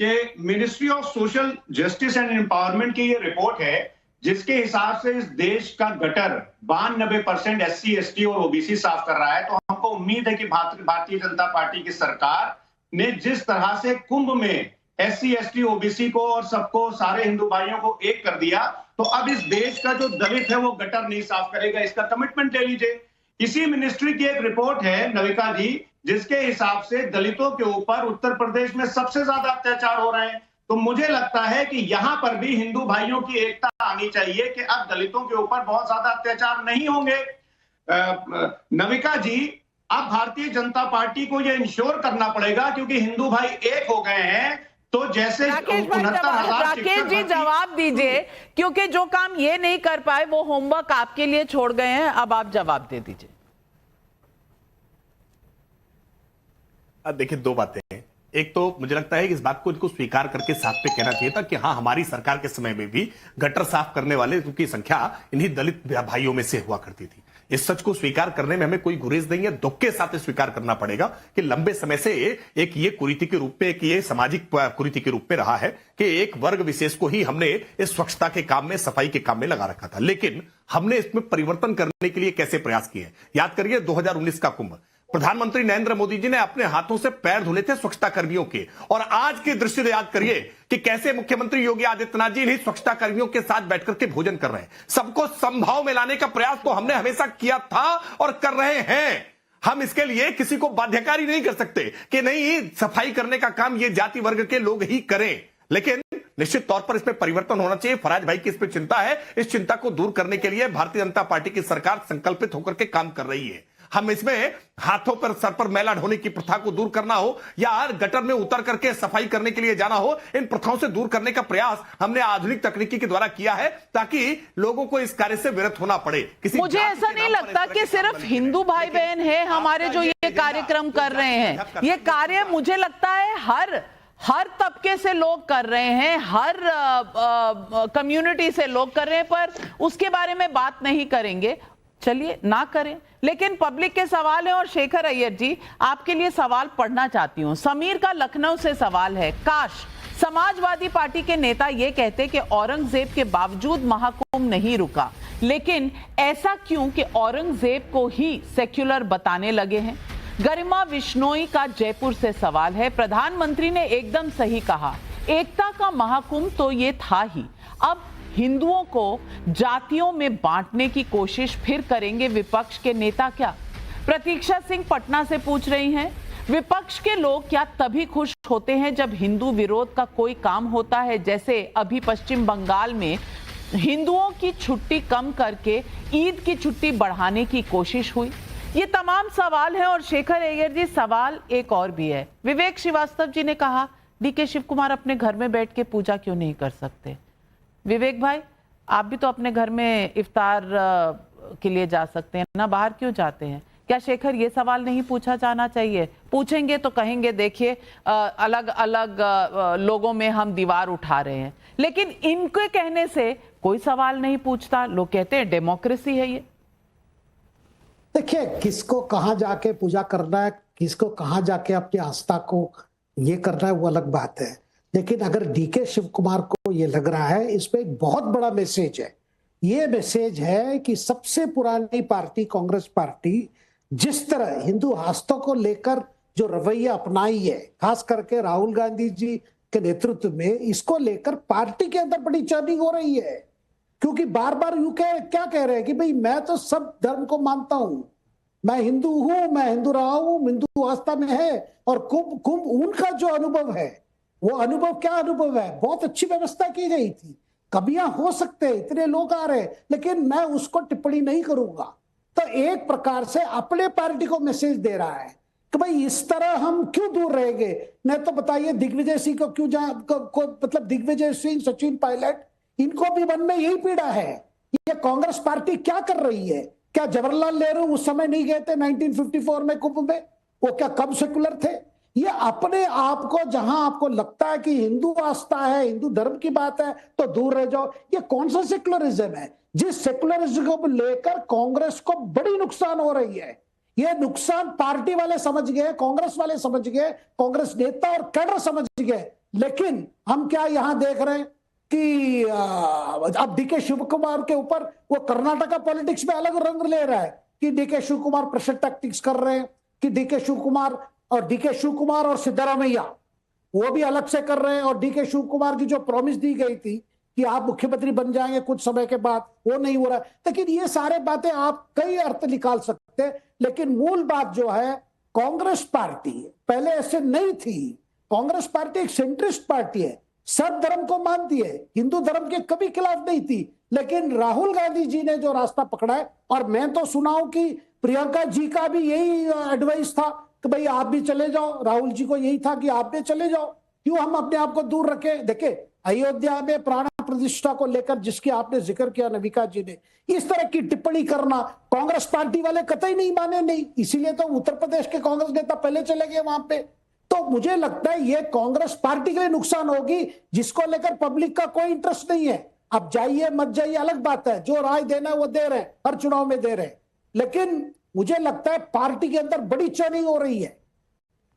कि ministry of social justice and empowerment की ये रिपोर्ट है जिसके हिसाब से इस देश का गटर 92% SC ST और OBC साफ कर रहा है। तो हमको उम्मीद है कि भारतीय जनता पार्टी की सरकार ने जिस तरह से कुंभ में SC ST OBC को और सबको, सारे हिंदू भाइयों को एक कर दिया, तो अब इस देश का जो दलित है वो गटर नहीं साफ करेगा, इसका कमिटमेंट ले लीजिए। इसी मिनिस्ट्री की एक रिपोर्ट है नविका जी जिसके हिसाब से दलितों के ऊपर उत्तर प्रदेश में सबसे ज्यादा अत्याचार हो रहे हैं। तो मुझे लगता है कि यहां पर भी हिंदू भाइयों की एकता आनी चाहिए कि अब दलितों के ऊपर बहुत ज्यादा अत्याचार नहीं होंगे। नविका जी, अब भारतीय जनता पार्टी को यह इंश्योर करना पड़ेगा, क्योंकि हिंदू भाई एक हो गए हैं, तो जैसे राकेश जी जवाब दीजिए, क्योंकि जो काम ये नहीं कर पाए वो होमवर्क आपके लिए छोड़ गए हैं। अब आप जवाब दे दीजिए। देखिए, दो बातें हैं। एक तो मुझे लगता है कि इस बात को इनको स्वीकार करके साथ पे कहना चाहिए था कि हाँ, हमारी सरकार के समय में भी गटर साफ करने वाले की संख्या इन्हीं दलित भाइयों में से हुआ करती थी। इस सच को स्वीकार करने में हमें कोई गुरेज नहीं है, दुख के साथ स्वीकार करना पड़ेगा कि लंबे समय से एक ये कुरीति के रूप में, एक ये सामाजिक कुरीति के रूप में रहा है कि एक वर्ग विशेष को ही हमने इस स्वच्छता के काम में, सफाई के काम में लगा रखा था। लेकिन हमने इसमें परिवर्तन करने के लिए कैसे प्रयास किए? याद करिए 2019 का कुंभ, प्रधानमंत्री नरेंद्र मोदी जी ने अपने हाथों से पैर धुले थे स्वच्छता कर्मियों के। और आज के दृश्य से याद करिए कि कैसे मुख्यमंत्री योगी आदित्यनाथ जी इन्हीं स्वच्छता कर्मियों के साथ बैठकर के भोजन कर रहे हैं। सबको समभाव में लाने का प्रयास तो हमने हमेशा किया था और कर रहे हैं। हम इसके लिए किसी को बाध्यकारी नहीं कर सकते कि नहीं, सफाई करने का काम ये जाति वर्ग के लोग ही करें। लेकिन निश्चित तौर पर इसमें परिवर्तन होना चाहिए। फराज भाई की इसमें चिंता है, इस चिंता को दूर करने के लिए भारतीय जनता पार्टी की सरकार संकल्पित होकर के काम कर रही है। हम इसमें हाथों पर, सर पर मैला ढोने की प्रथा को दूर करना हो या गटर में उतर करके सफाई करने के लिए जाना हो, इन प्रथाओं से दूर करने का प्रयास हमने आधुनिक तकनीकी के द्वारा किया है ताकि लोगों को इस कार्य से विरत होना पड़े। मुझे ऐसा नहीं लगता कि सिर्फ हिंदू भाई बहन है हमारे जो ये कार्यक्रम कर रहे हैं। ये कार्य मुझे लगता है हर तबके से लोग कर रहे हैं, हर कम्युनिटी से लोग कर रहे हैं, पर उसके बारे में बात नहीं करेंगे। चलिए ना करें, लेकिन पब्लिक के सवाल है। और शेखर अय्यर जी, आपके लिए सवाल पढ़ना चाहती हूं। समीर का लखनऊ से सवाल है, काश समाजवादी पार्टी के नेता ये कहते कि औरंगजेब के बावजूद महाकुंभ नहीं रुका, लेकिन ऐसा क्यों कि औरंगजेब को ही सेक्युलर बताने लगे हैं। गरिमा विश्नोई का जयपुर से सवाल है, प्रधानमंत्री ने एकदम सही कहा, एकता का महाकुंभ तो ये था ही, अब हिंदुओं को जातियों में बांटने की कोशिश फिर करेंगे विपक्ष के नेता क्या? प्रतीक्षा सिंह पटना से पूछ रही हैं, विपक्ष के लोग क्या तभी खुश होते हैं जब हिंदू विरोध का कोई काम होता है, जैसे अभी पश्चिम बंगाल में हिंदुओं की छुट्टी कम करके ईद की छुट्टी बढ़ाने की कोशिश हुई? ये तमाम सवाल हैं। और शेखर अय्यर जी, सवाल एक और भी है। विवेक श्रीवास्तव जी ने कहा DK शिव कुमार अपने घर में बैठ के पूजा क्यों नहीं कर सकते? विवेक भाई, आप भी तो अपने घर में इफ्तार के लिए जा सकते हैं ना, बाहर क्यों जाते हैं? क्या शेखर ये सवाल नहीं पूछा जाना चाहिए? पूछेंगे तो कहेंगे देखिए अलग अलग लोगों में हम दीवार उठा रहे हैं, लेकिन इनके कहने से कोई सवाल नहीं पूछता। लोग कहते हैं डेमोक्रेसी है ये। देखिए, किसको कहां जाके पूजा करना है, किसको कहां जाके अपनी आस्था को ये करना है, वो अलग बात है। लेकिन अगर DK शिव कुमार को ये लग रहा है, इसमें एक बहुत बड़ा मैसेज है। ये मैसेज है कि सबसे पुरानी पार्टी कांग्रेस पार्टी जिस तरह हिंदू आस्था को लेकर जो रवैया अपनाई है, खास करके राहुल गांधी जी के नेतृत्व में, इसको लेकर पार्टी के अंदर बड़ी चर्निंग हो रही है। क्योंकि बार बार यूं क्या कह रहे हैं कि भाई मैं तो सब धर्म को मानता हूं, मैं हिंदू हूं, मैं हिंदू रहा हूं, हिंदू आस्था में है। और कुंभ उनका जो अनुभव है, वो अनुभव क्या अनुभव है? बहुत अच्छी व्यवस्था की गई थी, कमियां हो सकते हैं, इतने लोग आ रहे, लेकिन मैं उसको टिप्पणी नहीं करूंगा। तो एक प्रकार से अपने पार्टी को मैसेज दे रहा है कि भाई इस तरह हम क्यों दूर रहेंगे। नहीं तो बताइए दिग्विजय सिंह को क्यों मतलब दिग्विजय सिंह, सचिन पायलट, इनको भी मन में यही पीड़ा है। ये कांग्रेस पार्टी क्या कर रही है? क्या जवाहरलाल नेहरू उस समय नहीं गए थे 1954 में कुंभ में? वो क्या कम सेकुलर थे? ये अपने आप को जहां आपको लगता है कि हिंदू आस्था है, हिंदू धर्म की बात है तो दूर रह जाओ। ये कौन सा सेकुलरिज्म है? जिस सेकुलरिज्म को लेकर कांग्रेस को बड़ी नुकसान हो रही है। ये नुकसान पार्टी वाले समझ गए, कांग्रेस वाले समझ गए, कांग्रेस नेता और कैडर समझ गए। लेकिन हम क्या यहां देख रहे हैं कि अब डीके शिव कुमार के ऊपर वो कर्नाटका पॉलिटिक्स में अलग रंग ले रहा है कि DK Shiv Kumar pressure tactics कर रहे हैं, कि डीके शिव कुमार और सिद्धरामैया वो भी अलग से कर रहे हैं, और डीके शिव कुमार की जो प्रॉमिस दी गई थी कि आप मुख्यमंत्री बन जाएंगे कुछ समय के बाद, वो नहीं हो रहा है। लेकिन ये सारे बातें आप कई अर्थ निकाल सकते हैं, लेकिन मूल बात जो है, कांग्रेस पार्टी पहले ऐसे नहीं थी। कांग्रेस पार्टी एक सेंट्रिस्ट पार्टी है, सब धर्म को मानती है, हिंदू धर्म के कभी खिलाफ नहीं थी। लेकिन राहुल गांधी जी ने जो रास्ता पकड़ा है, और मैं तो सुना हूं कि प्रियंका जी का भी यही एडवाइस था कि भाई आप भी चले जाओ, राहुल जी को यही था कि आप भी चले जाओ, क्यों हम अपने आप को दूर रखें। देखे अयोध्या में प्राण प्रतिष्ठा को लेकर जिसकी आपने जिक्र किया नविका जी ने, इस तरह की टिप्पणी करना कांग्रेस पार्टी वाले कतई नहीं माने, नहीं, इसीलिए तो उत्तर प्रदेश के कांग्रेस नेता पहले चले गए वहां पे। तो मुझे लगता है ये कांग्रेस पार्टी के लिए नुकसान होगी, जिसको लेकर पब्लिक का कोई इंटरेस्ट नहीं है। अब जाइए मत जाइए अलग बात है, जो राय देना है वो दे रहे हैं, हर चुनाव में दे रहे हैं। लेकिन मुझे लगता है पार्टी के अंदर बड़ी चर्निंग हो रही है,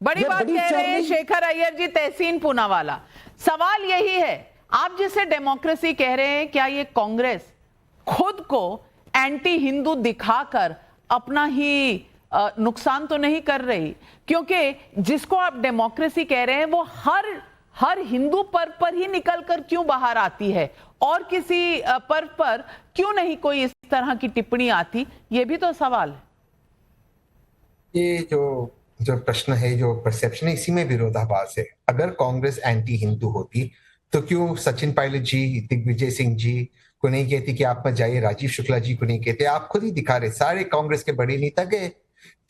बड़ी बात कह रहे हैं शेखर अय्यर जी तहसीन पूनावाला। सवाल यही है, आप जिसे डेमोक्रेसी कह रहे हैं, क्या ये कांग्रेस खुद को एंटी हिंदू दिखाकर अपना ही नुकसान तो नहीं कर रही? क्योंकि जिसको आप डेमोक्रेसी कह रहे हैं वो हर हिंदू पर्व पर ही निकलकर क्यों बाहर आती है, और किसी पर्व पर क्यों नहीं कोई इस तरह की टिप्पणी आती? ये भी तो सवाल है। ये जो प्रश्न है, जो परसेप्शन है, इसी में विरोधाभास है। अगर कांग्रेस एंटी हिंदू होती तो क्यों सचिन पायलट जी, दिग्विजय सिंह जी को नहीं कहती कि आप मत जाइए, राजीव शुक्ला जी को नहीं कहते? आप खुद ही दिखा रहे, सारे कांग्रेस के बड़े नेता गए,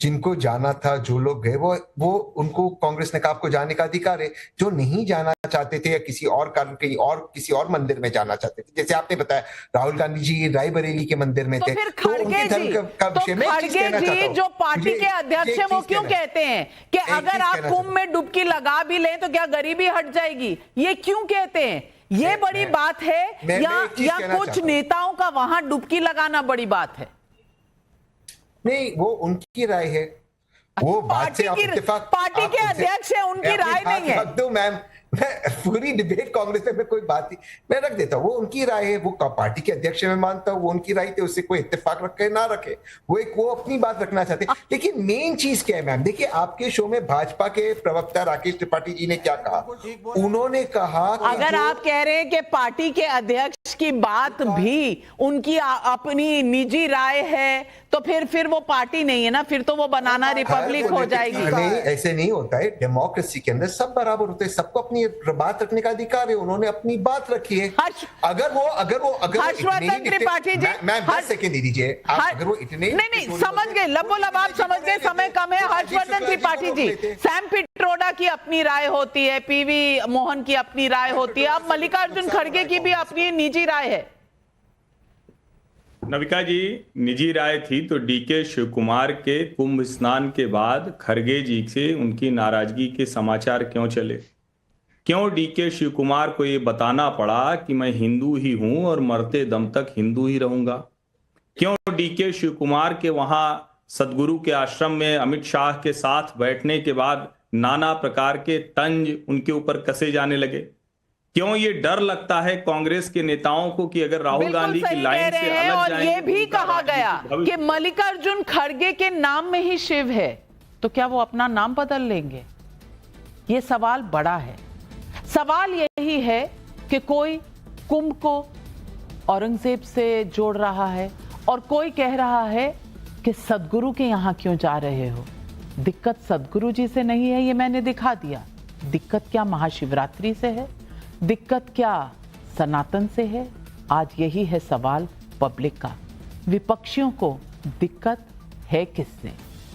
जिनको जाना था, जो लोग गए वो उनको कांग्रेस ने कहा आपको जाने का अधिकार है। जो नहीं जाना चाहते थे या किसी और कारण कहीं और किसी और मंदिर में जाना चाहते थे, जैसे आपने बताया राहुल गांधी जी रायबरेली के मंदिर में थे, फिर खड़गे जी जो पार्टी के अध्यक्ष हैं वो क्यों कहते हैं कि अगर आप कुंभ में डुबकी लगा भी लें तो क्या गरीबी हट जाएगी? ये क्यों कहते हैं? ये बड़ी बात है या कुछ नेताओं का वहां डुबकी लगाना बड़ी बात है? नहीं, वो उनकी राय है, वो बात से आप इत्तेफाक, पार्टी के अध्यक्ष है, उनकी राय नहीं है। दो मैम, मैं पूरी डिबेट कांग्रेस में कोई बात नहीं, मैं रख देता हूँ, वो उनकी राय है, वो पार्टी के अध्यक्ष में मानता हूँ, वो उनकी राय थी, उससे कोई इत्तेफाक रखे ना रखे, वो अपनी बात रखना चाहते। लेकिन मेन चीज क्या है मैम, देखिए आपके शो में भाजपा के प्रवक्ता राकेश त्रिपाठी जी ने क्या कहा, उन्होंने कहा अगर आप कह रहे हैं कि पार्टी के अध्यक्ष की बात भी उनकी अपनी निजी राय है, तो फिर वो पार्टी नहीं है ना, फिर तो वो बनाना रिपब्लिक हो जाएगी। नहीं, ऐसे नहीं होता है। डेमोक्रेसी के अंदर सब बराबर होते हैं, सबको अपनी बात रखने का अधिकार है, उन्होंने अपनी बात रखी है। अगर हर्षवर्धन त्रिपाठी जी, मैं 10 सेकंड दे दीजिए, अगर वो इतने नहीं समझ गए, लबोलब आप समझ गए, समय कम है। हर्षवर्धन त्रिपाठी जी, सैम पिट्रोडा की अपनी राय होती है, पीवी मोहन की अपनी राय होती है, अब मल्लिकार्जुन खड़गे की भी अपनी निजी राय है। नविका जी, निजी राय थी तो डीके शिव कुमार के कुंभ स्नान के बाद खड़गे जी से उनकी नाराजगी के समाचार क्यों चले? क्यों डीके शिव कुमार को ये बताना पड़ा कि मैं हिंदू ही हूं और मरते दम तक हिंदू ही रहूंगा? क्यों डीके शिव कुमार के वहां सदगुरु के आश्रम में अमित शाह के साथ बैठने के बाद नाना प्रकार के तंज उनके ऊपर कसे जाने लगे? क्यों ये डर लगता है कांग्रेस के नेताओं को कि अगर राहुल गांधी की लाइन से अलग और जाएंगे, ये भी कहा गया कि मल्लिकार्जुन खड़गे के नाम में ही शिव है, तो क्या वो अपना नाम बदल लेंगे? ये सवाल बड़ा है। सवाल यही है कि कोई कुंभ को औरंगजेब से जोड़ रहा है और कोई कह रहा है कि सदगुरु के यहां क्यों जा रहे हो। दिक्कत सदगुरु जी से नहीं है, ये मैंने दिखा दिया। दिक्कत क्या महाशिवरात्रि से है? दिक्कत क्या सनातन से है? आज यही है सवाल पब्लिक का। विपक्षियों को दिक्कत है किससे?